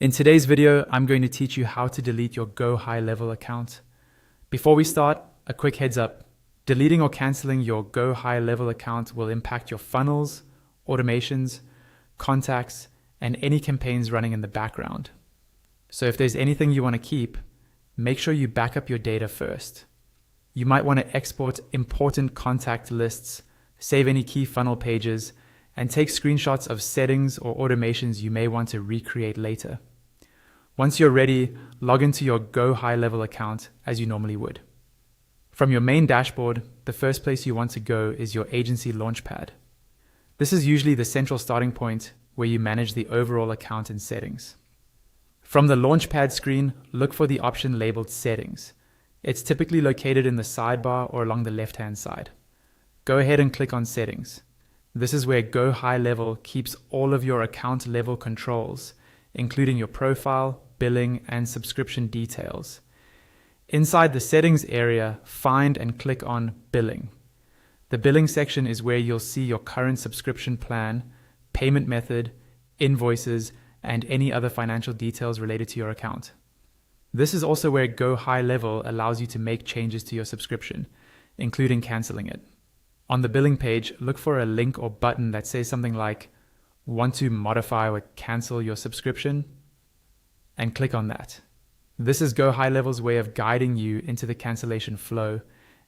In today's video, I'm going to teach you how to delete your GoHighLevel account. Before we start, a quick heads up. Deleting or canceling your GoHighLevel account will impact your funnels, automations, contacts, and any campaigns running in the background. So if there's anything you want to keep, make sure you back up your data first. You might want to export important contact lists, save any key funnel pages, and take screenshots of settings or automations you may want to recreate later. Once you're ready, log into your GoHighLevel account as you normally would. From your main dashboard, the first place you want to go is your agency launchpad. This is usually the central starting point where you manage the overall account and settings. From the launchpad screen, look for the option labeled Settings. It's typically located in the sidebar or along the left-hand side. Go ahead and click on Settings. This is where GoHighLevel keeps all of your account level controls, including your profile, billing, and subscription details. Inside the settings area, find and click on Billing. The billing section is where you'll see your current subscription plan, payment method, invoices, and any other financial details related to your account. This is also where GoHighLevel allows you to make changes to your subscription, including canceling it. On the billing page, look for a link or button that says something like, "Want to modify or cancel your subscription?" and click on that. This is GoHighLevel's way of guiding you into the cancellation flow,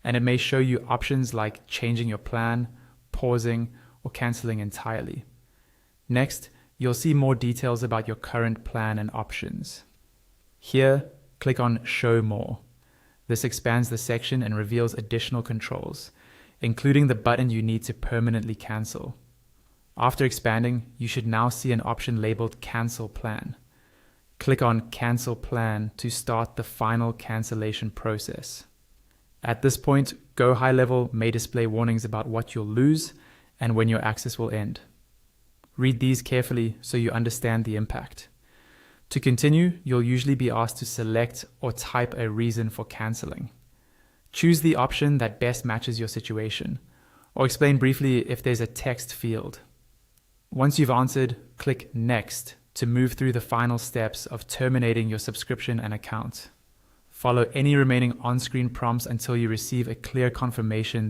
and it may show you options like changing your plan, pausing, or canceling entirely. Next, you'll see more details about your current plan and options. Here, click on Show More. This expands the section and reveals additional controls, including the button you need to permanently cancel. After expanding, you should now see an option labeled Cancel Plan. Click on Cancel Plan to start the final cancellation process. At this point, GoHighLevel may display warnings about what you'll lose and when your access will end. Read these carefully so you understand the impact. To continue, you'll usually be asked to select or type a reason for canceling. Choose the option that best matches your situation, or explain briefly if there's a text field. Once you've answered, click Next to move through the final steps of terminating your subscription and account. Follow any remaining on-screen prompts until you receive a clear confirmation that